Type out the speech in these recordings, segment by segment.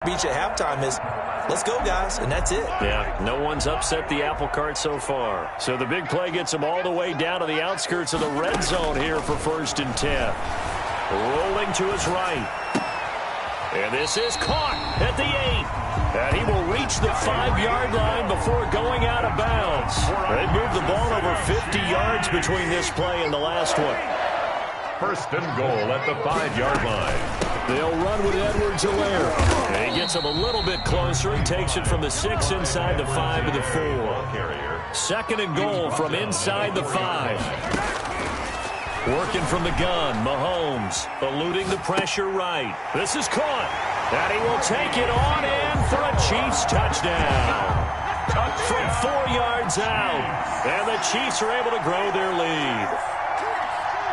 Beach at halftime is, let's go, guys, and that's it. Yeah, no one's upset the apple cart so far. So the big play gets them all the way down to the outskirts of the red zone here for 1st and 10. Rolling to his right. And this is caught at the 8. And he will reach the 5-yard line before going out of bounds. They've moved the ball over 50 yards between this play and the last one. 1st and goal at the 5-yard line. They'll run with Edwards-Helaire. And he gets him a little bit closer. He takes it from the 6 inside the 5 to the 4. 2nd and goal from inside the 5. Working from the gun, Mahomes eluding the pressure right. This is caught. And he will take it on in for a Chiefs touchdown. From 4 yards out. And the Chiefs are able to grow their lead.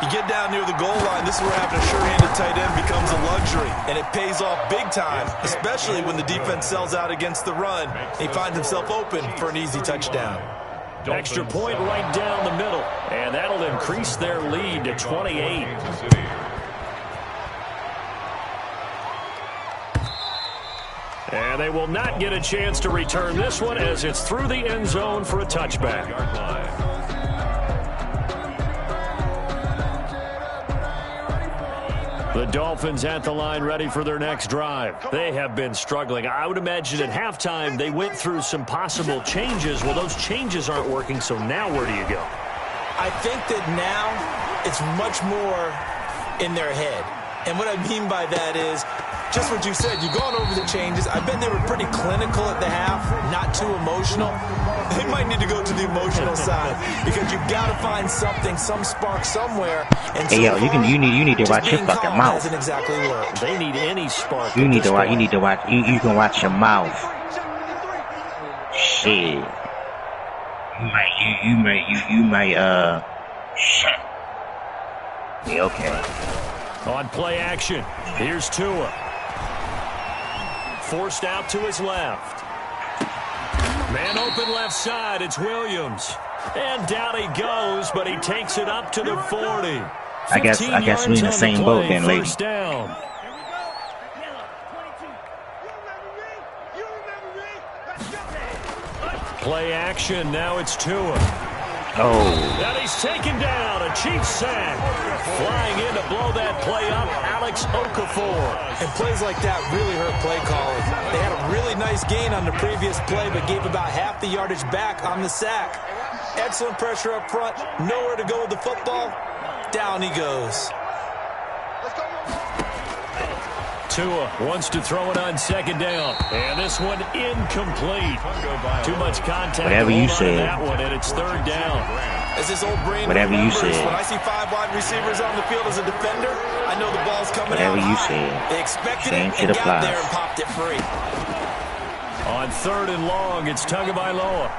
You get down near the goal line, this is where having a sure-handed tight end becomes a luxury, and it pays off big time, especially when the defense sells out against the run. He finds himself open for an easy touchdown. Extra point right down the middle, and that'll increase their lead to 28. And they will not get a chance to return this one as it's through the end zone for a touchback. The Dolphins at the line ready for their next drive. They have been struggling. I would imagine at halftime they went through some possible changes. Well, those changes aren't working, so now where do you go? I think that now it's much more in their head. And what I mean by that is just what you said. You've gone over the changes. I bet they were pretty clinical at the half, not too emotional. They might need to go to the emotional side because you've got to find something, some spark somewhere. And hey, yo, you need to watch your fucking mouth. Hasn't exactly worked. They need any spark. You need to watch. You can watch your mouth. Shit. You might. Shit. Yeah, okay. On play action, here's Tua. Forced out to his left. Man open left side, it's Williams. And down he goes, but he takes it up to the 40. I guess we in the same boat then, lady. First down. Play action, now it's Tua. Oh. And he's taken down, a Chiefs sack. Flying in to blow that play up, Alex Okafor. And plays like that really hurt play calling. They had a really nice gain on the previous play, but gave about half the yardage back on the sack. Excellent pressure up front, nowhere to go with the football. Down he goes. Tua wants to throw it on 2nd down. And this one incomplete. Too much contact. Whatever you said. That one, and it's 3rd down. As this old brain whatever you remembers, said. when I see 5 wide receivers on the field as a defender, I know the ball's coming whatever out. You said. They expected Same it shit and got applies. there and popped it free. On 3rd and long, it's Tagovailoa.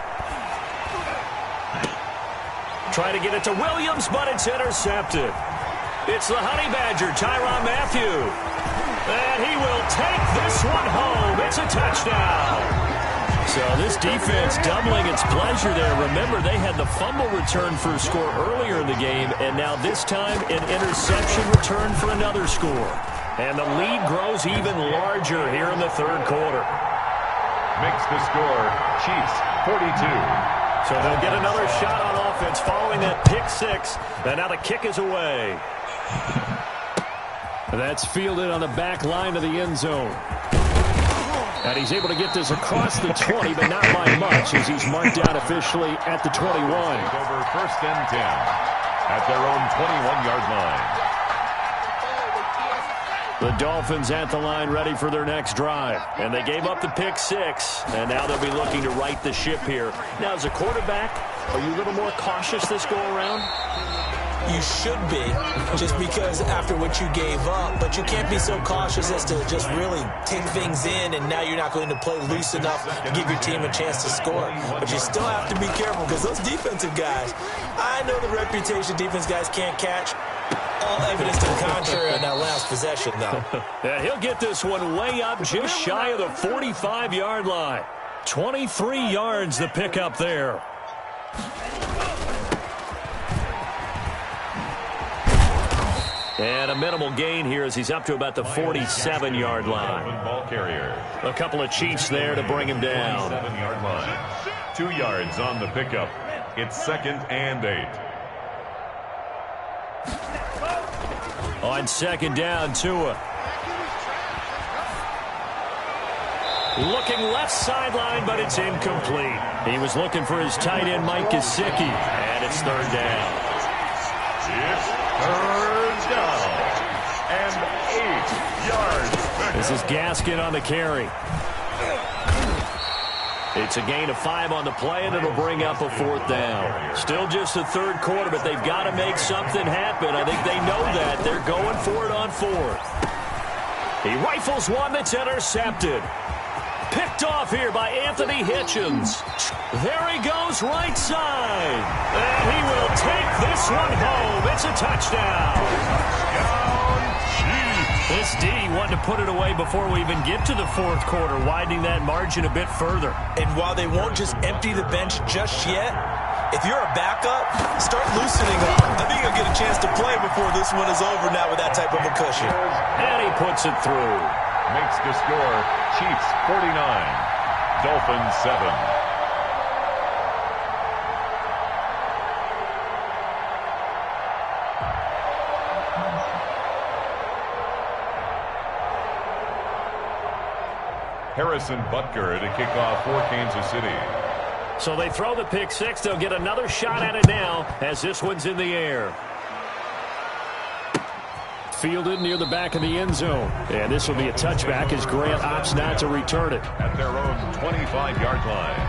Try to get it to Williams, but it's intercepted. It's the Honey Badger, Tyrann Mathieu. And he will take this one home. It's a touchdown. So this defense doubling its pleasure there. Remember, they had the fumble return for a score earlier in the game, and now this time an interception return for another score. And the lead grows even larger here in the 3rd quarter. Makes the score Chiefs 42. So they'll get another shot on offense following that pick 6. And now the kick is away. That's fielded on the back line of the end zone. And he's able to get this across the 20, but not by much as he's marked down officially at the 21. Over 1st and 10 at their own 21-yard line. The Dolphins at the line ready for their next drive. And they gave up the pick 6, and now they'll be looking to right the ship here. Now, as a quarterback, are you a little more cautious this go-around? You should be, just because after what you gave up, but you can't be so cautious as to just really take things in, and now you're not going to play loose enough to give your team a chance to score. But you still have to be careful because those defensive guys, I know the reputation defense guys can't catch. All evidence to the contrary on that last possession, though. Yeah, he'll get this one way up just shy of the 45-yard line. 23 yards the pickup there. And a minimal gain here as he's up to about the 47-yard line. Ball carrier. A couple of Chiefs there to bring him down. 7-yard line. 2 yards on the pickup. It's 2nd and 8. On 2nd down, Tua. Looking left sideline, but it's incomplete. He was looking for his tight end, Mike Gesicki, and it's 3rd down. It's 3rd down and 8 yards. This is Gaskin on the carry. It's a gain of 5 on the play, and it'll bring up a 4th down. Still just the 3rd quarter, but they've got to make something happen. I think they know that. They're going for it on 4th. He rifles one that's intercepted. Picked off here by Anthony Hitchens. There he goes right side. And he will take this one home. It's a touchdown. This D wanted to put it away before we even get to the 4th quarter, widening that margin a bit further. And while they won't just empty the bench just yet, if you're a backup, start loosening up. I think you'll get a chance to play before this one is over now with that type of a cushion. And he puts it through. Makes the score Chiefs 49, Dolphins 7. Harrison Butker to kick off for Kansas City. So they throw the pick six. They'll get another shot at it now as this one's in the air. Fielded near the back of the end zone. And this will be a touchback as Grant opts not to return it. At their own 25-yard line.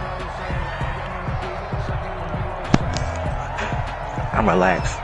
I'm relaxed.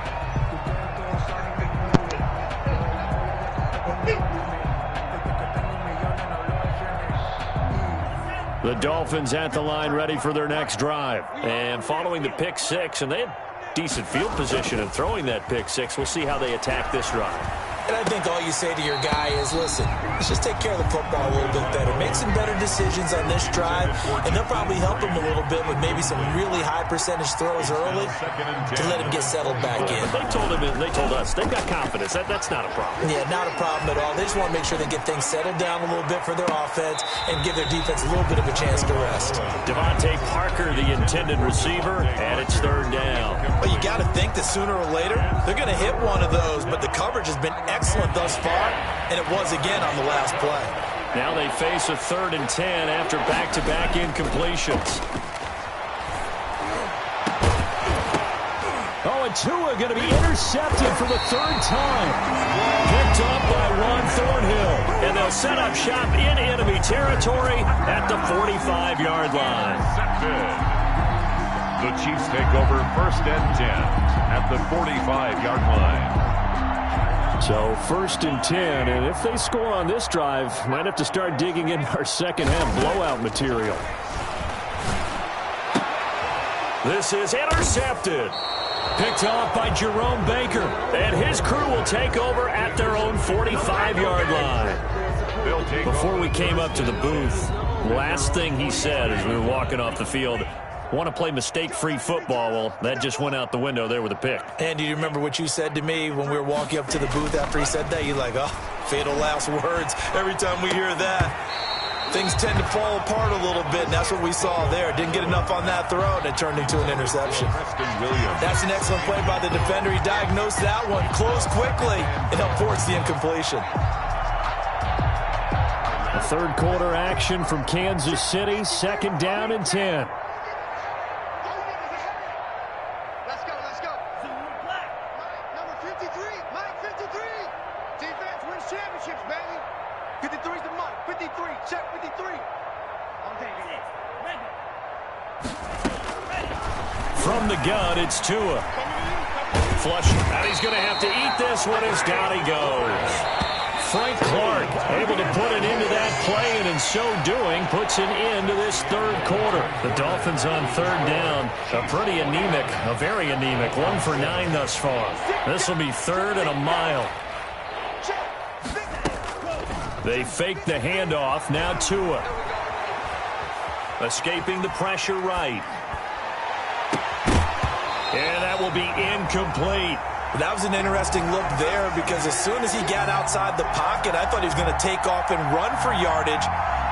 The Dolphins at the line ready for their next drive. And following the pick six, and they had decent field position in throwing that pick six. We'll see how they attack this drive. And I think all you say to your guy is, listen, let's just take care of the football a little bit better. Make some better decisions on this drive, and they'll probably help him a little bit with maybe some really high percentage throws early to let him get settled back in. They told him, they told us, they've got confidence. That's not a problem. Yeah, not a problem at all. They just want to make sure they get things settled down a little bit for their offense and give their defense a little bit of a chance to rest. Devontae Parker, the intended receiver, and it's 3rd down. But you got to think that sooner or later, they're going to hit one of those, but the coverage has been excellent thus far, and it was again on the last play. Now they face a 3rd and 10 after back-to-back incompletions. Oh, and Tua going to be intercepted for the 3rd time. Picked up by Ron Thornhill, and they'll set up shop in enemy territory at the 45-yard line. The Chiefs take over 1st and 10 at the 45-yard line. So 1st and 10, and if they score on this drive, might have to start digging in our second half blowout material. This is intercepted. Picked off by Jerome Baker, and his crew will take over at their own 45-yard line. Before we came up to the booth, last thing he said as we were walking off the field, want to play mistake-free football. Well, that just went out the window there with a pick. And do you remember what you said to me when we were walking up to the booth after he said that? You're like, oh, fatal last words. Every time we hear that, things tend to fall apart a little bit, and that's what we saw there. Didn't get enough on that throw, and it turned into an interception. That's an excellent play by the defender. He diagnosed that one, closed quickly, and helped force the incompletion. A 3rd quarter action from Kansas City, 2nd down and 10. From the gun, it's Tua. Flush, and he's going to have to eat this one as down he goes. Frank Clark able to put an end to that play, and in so doing, puts an end to this 3rd quarter. The Dolphins on 3rd down, a pretty anemic, a very anemic, 1 for 9 thus far. This will be 3rd and a mile. They fake the handoff, now Tua. Escaping the pressure right. And that will be incomplete. That was an interesting look there because as soon as he got outside the pocket, I thought he was going to take off and run for yardage.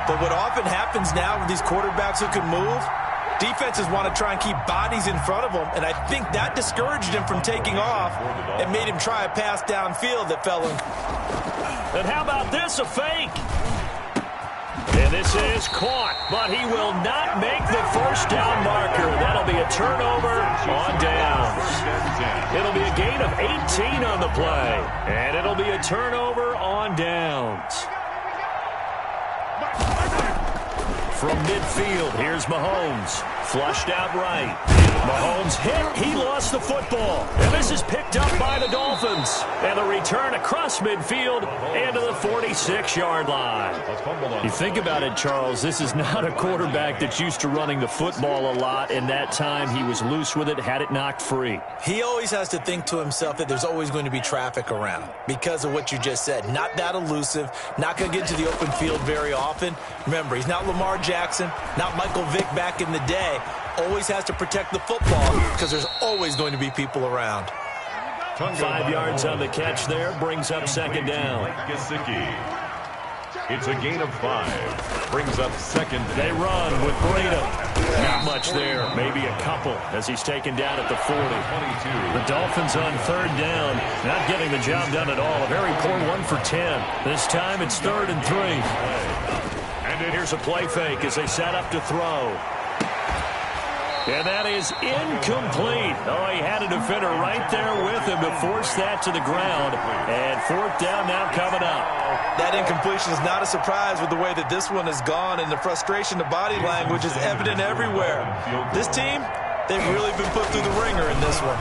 But what often happens now with these quarterbacks who can move, defenses want to try and keep bodies in front of them, and I think that discouraged him from taking off and made him try a pass downfield that fell in. And how about this, a fake? And this is caught, but he will not make the first down marker. That'll be a turnover on downs. It'll be a gain of 18 on the play, and it'll be a turnover on downs. From midfield, here's Mahomes. Flushed out right. Mahomes hit. He lost the football. And this is picked up by the Dolphins. And the return across midfield and to the 46-yard line. You think about it, Charles, this is not a quarterback that's used to running the football a lot. And that time he was loose with it, had it knocked free. He always has to think to himself that there's always going to be traffic around because of what you just said. Not that elusive, not going to get to the open field very often. Remember, he's not Lamar Jackson, not Michael Vick back in the day. Always has to protect the football because there's always going to be people around. 5 yards on the catch there, brings up second down. It's a gain of 5. Brings up second. They run with Breda. Not much there, maybe a couple as he's taken down at the 40. The Dolphins on third down, not getting the job done at all. A very poor 1 for 10. This time it's 3rd and 3. And here's a play fake as they set up to throw. And that is incomplete. Oh, he had a defender right there with him to force that to the ground. And 4th down now coming up. That incompletion is not a surprise with the way that this one has gone, and the frustration, the body language is evident everywhere. This team, they've really been put through the ringer in this one.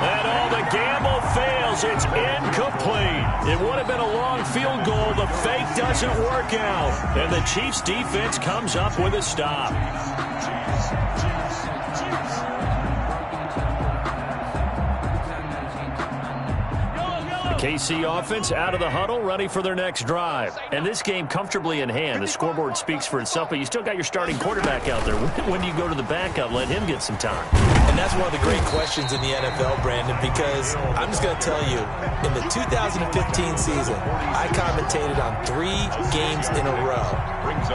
And all the gamble fails. It's incomplete. It would have been a long field goal. The fake doesn't work out. And the Chiefs defense comes up with a stop. KC offense out of the huddle, ready for their next drive. And this game comfortably in hand. The scoreboard speaks for itself, but you still got your starting quarterback out there. When do you go to the backup? Let him get some time. And that's one of the great questions in the NFL, Brandon, because I'm just going to tell you, in the 2015 season, I commentated on 3 games in a row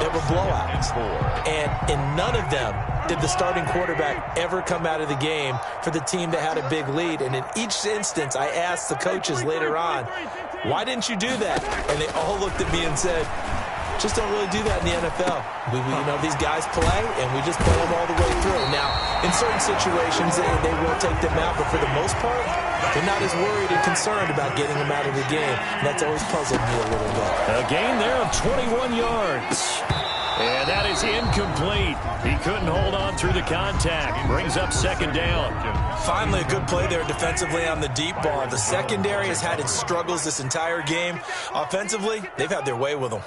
that were blowouts. And in none of them did the starting quarterback ever come out of the game for the team that had a big lead. And in each instance, I asked the coaches later on, why didn't you do that? And they all looked at me and said, just don't really do that in the NFL. These guys play, and we just play them all the way through. Now, in certain situations, they will take them out, but for the most part, they're not as worried and concerned about getting them out of the game. And that's always puzzled me a little bit. A gain there of 21 yards. And that is incomplete. He couldn't hold on through the contact. Brings up second down. Finally, a good play there defensively on the deep ball. The secondary has had its struggles this entire game. Offensively, they've had their way with them.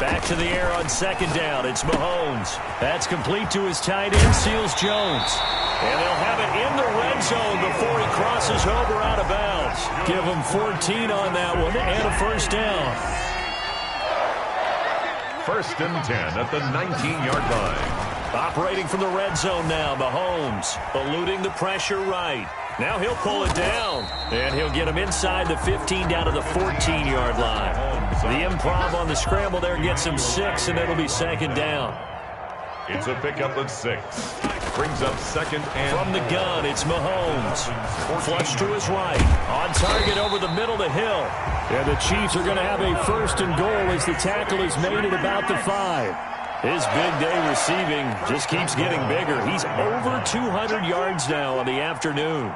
Back to the air on second down. It's Mahomes. That's complete to his tight end, Seals Jones. And they'll have it in the red zone before he crosses over out of bounds. Give him 14 on that one and a first down. 1st and 10 at the 19-yard line. Operating from the red zone now, Mahomes eluding the pressure right. Now he'll pull it down, and he'll get him inside the 15 down to the 14-yard line. The improv on the scramble there gets him 6, and it'll be second down. It's a pickup of 6. Brings up second and... From the gun, it's Mahomes. Flush to his right. On target over the middle to Hill. And the Chiefs are going to have a 1st and goal as the tackle is made at about the 5. His big day receiving just keeps getting bigger. He's over 200 yards now on the afternoon.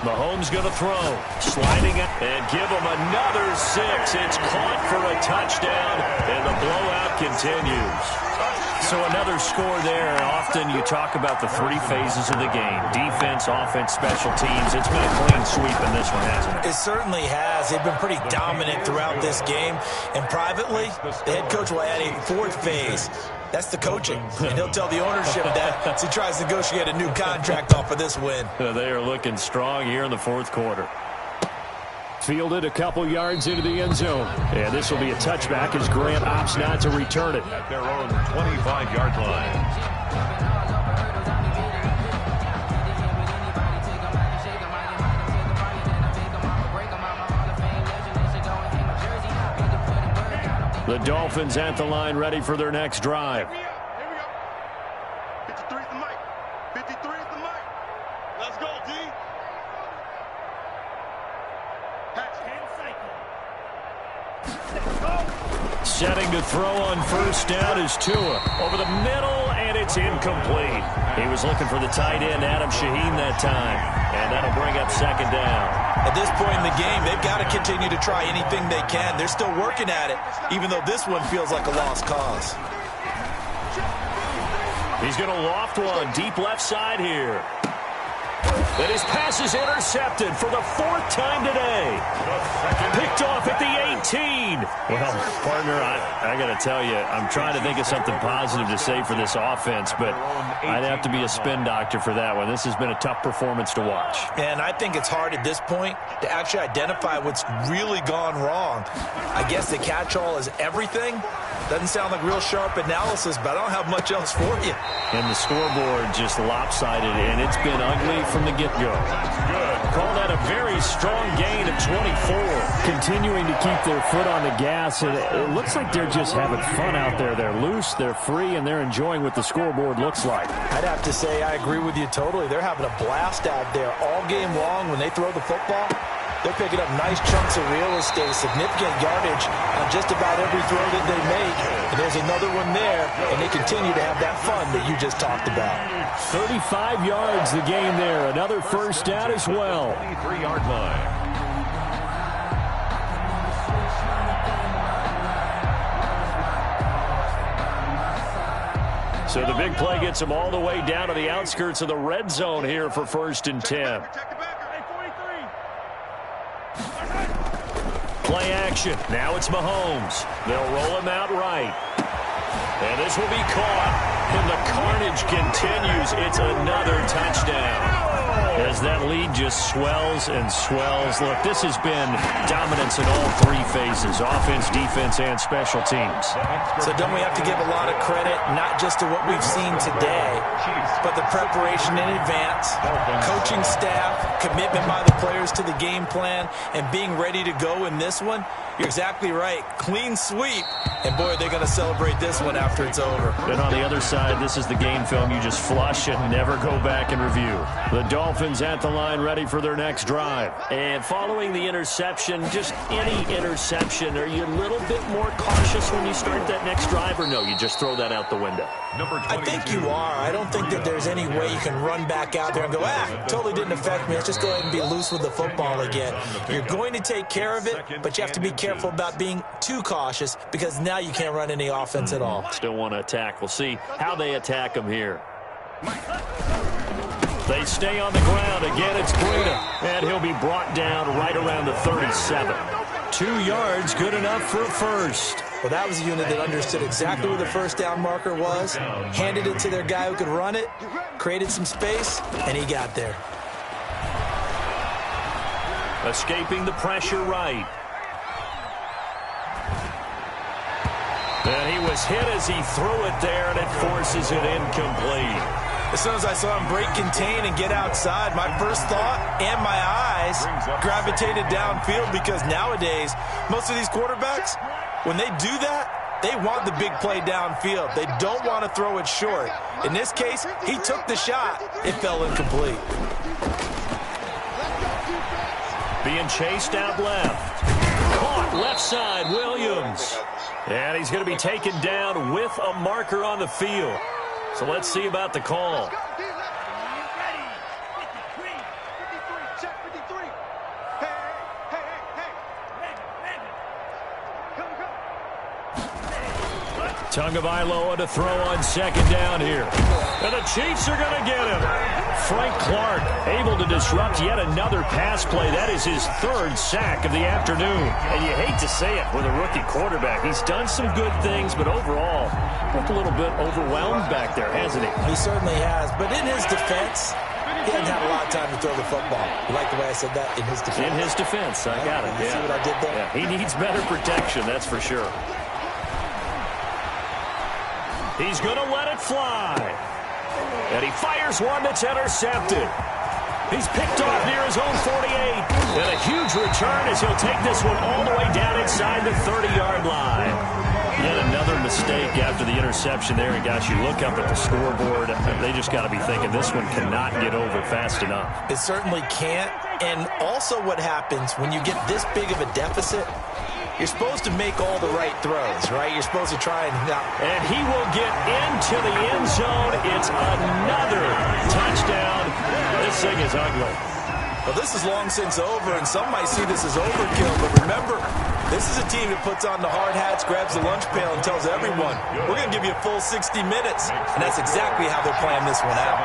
Mahomes going to throw. Sliding it and give him another 6. It's caught for a touchdown, and the blowout continues. So another score there. Often you talk about the 3 phases of the game. Defense, offense, special teams. It's been a clean sweep in this one, hasn't it? It certainly has. They've been pretty dominant throughout this game. And privately, the head coach will add a 4th phase. That's the coaching. And he'll tell the ownership that as he tries to negotiate a new contract off of this win. They are looking strong here in the 4th quarter. Fielded a couple yards into the end zone. And this will be a touchback as Grant opts not to return it. At their own 25-yard line. The Dolphins at the line, ready for their next drive. Here we go. 53 is the mic. 53 is the mic. Let's go, D. Setting to throw on first down is Tua. Over the middle, and it's incomplete. He was looking for the tight end, Adam Shaheen, that time. And that'll bring up second down. At this point in the game, they've got to continue to try anything they can. They're still working at it, even though this one feels like a lost cause. He's going to loft one deep left side here. And his pass is intercepted for the fourth time today. Picked off at the 18. Well, partner, I got to tell you, I'm trying to think of something positive to say for this offense, but I'd have to be a spin doctor for that one. This has been a tough performance to watch. And I think it's hard at this point to actually identify what's really gone wrong. I guess the catch-all is everything. Doesn't sound like real sharp analysis, but I don't have much else for you. And the scoreboard just lopsided, and it's been ugly from the get-go. Call that a very strong gain of 24. Continuing to keep their foot on the gas. It looks like they're just having fun out there. They're loose, they're free, and they're enjoying what the scoreboard looks like. I'd have to say I agree with you totally. They're having a blast out there all game long when they throw the football. They're picking up nice chunks of real estate, significant yardage on just about every throw that they make. And there's another one there, and they continue to have that fun that you just talked about. 35 yards the gain there. Another first down as well. 23-yard line. So the big play gets them all the way down to the outskirts of the red zone here for 1st and 10. Play action. Now it's Mahomes. They'll roll him out right. And this will be caught. And the carnage continues. It's another touchdown. As that lead just swells and swells. Look, this has been dominance in all three phases. Offense, defense, and special teams. So don't we have to give a lot of credit, not just to what we've seen today, but the preparation in advance, coaching staff, commitment by the players to the game plan, and being ready to go in this one? You're exactly right. Clean sweep. And, boy, they're going to celebrate this one after it's over. And on the other side, this is the game film you just flush and never go back and review. The Dolphins at the line ready for their next drive. And following the interception, just any interception, are you a little bit more cautious when you start that next drive, or no, you just throw that out the window? I think you are. I don't think that there's any way you can run back out there and go, totally didn't affect me. Let's just go ahead and be loose with the football again. You're going to take care of it, but you have to be careful about being too cautious because now you can't run any offense at all. Still want to attack. We'll see how they attack them here. They stay on the ground. Again, it's Breida. And he'll be brought down right around the 37. 2 yards, good enough for a first. Well, that was a unit that understood exactly where the first down marker was, handed it to their guy who could run it, created some space, and he got there. Escaping the pressure right. And he was hit as he threw it there, and it forces it incomplete. As soon as I saw him break contain and get outside, my first thought and my eyes gravitated downfield because nowadays, most of these quarterbacks, when they do that, they want the big play downfield. They don't want to throw it short. In this case, he took the shot. It fell incomplete. Being chased out left. Caught left side, Williams. And he's going to be taken down with a marker on the field. So let's see about the call. Tagovailoa to throw on second down here. And the Chiefs are going to get him. Frank Clark able to disrupt yet another pass play. That is his third sack of the afternoon. And you hate to say it with a rookie quarterback. He's done some good things, but overall, looked a little bit overwhelmed back there, hasn't he? He certainly has. But in his defense, He hasn't had a lot of time to throw the football. You like the way I said that? In his defense? In his defense. I got it. You see what I did there? Yeah, he needs better protection, that's for sure. He's going to let it fly. And he fires one that's intercepted. He's picked off near his own 48. And a huge return as he'll take this one all the way down inside the 30-yard line. Yet another mistake after the interception there. And, gosh, you look up at the scoreboard, they just got to be thinking this one cannot get over fast enough. It certainly can't. And also what happens when you get this big of a deficit, you're supposed to make all the right throws, right? You're supposed to try and... And he will get into the end zone. It's another touchdown. This thing is ugly. Well, this is long since over, and some might see this as overkill. But remember, this is a team that puts on the hard hats, grabs the lunch pail, and tells everyone, we're going to give you a full 60 minutes. And that's exactly how they're playing this one out.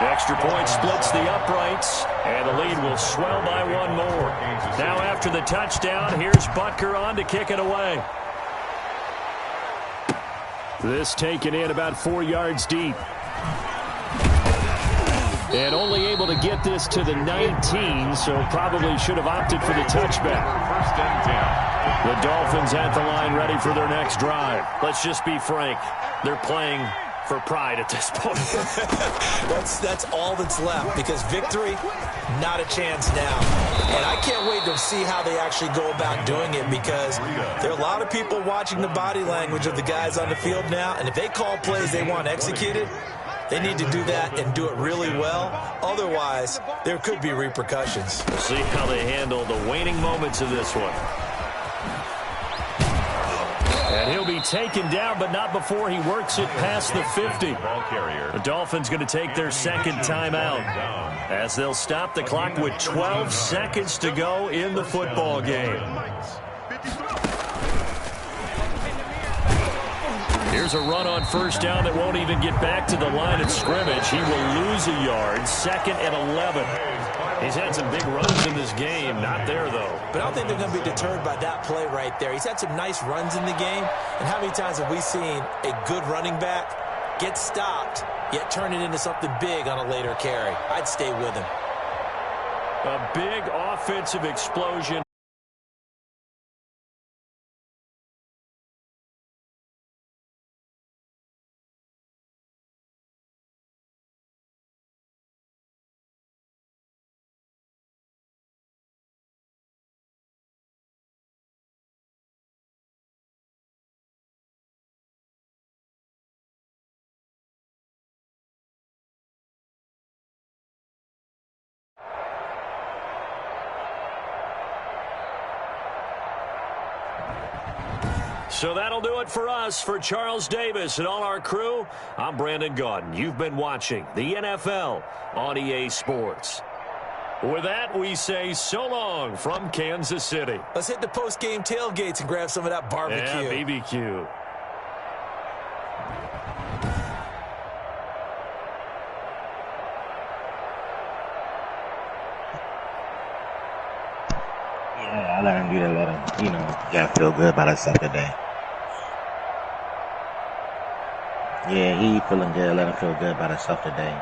The extra point splits the uprights, and the lead will swell by one more. Now after the touchdown, here's Butker on to kick it away. This taken in about 4 yards deep. And only able to get this to the 19, so probably should have opted for the touchback. First and 10. The Dolphins at the line ready for their next drive. Let's just be frank. They're playing for pride at this point. That's all that's left, because victory, not a chance now. And I can't wait to see how they actually go about doing it, because there are a lot of people watching the body language of the guys on the field now, and if they call plays they want executed, they need to do that and do it really well. Otherwise, there could be repercussions. We'll see how they handle the waning moments of this one. And he'll be taken down, but not before he works it past the 50. The Dolphins going to take their second timeout as they'll stop the clock with 12 seconds to go in the football game. Here's a run on first down that won't even get back to the line of scrimmage. He will lose a yard, 2nd and 11. He's had some big runs in this game. Not there, though. But I don't think they're going to be deterred by that play right there. He's had some nice runs in the game. And how many times have we seen a good running back get stopped, yet turn it into something big on a later carry? I'd stay with him. A big offensive explosion. So that'll do it for us. For Charles Davis and all our crew, I'm Brandon Gaudin. You've been watching the NFL on EA Sports. With that, we say so long from Kansas City. Let's hit the post-game tailgates and grab some of that barbecue. Yeah, BBQ. Yeah, I let him do that. Let him, gotta feel good about himself today. Yeah, he feeling good. Let him feel good about himself today,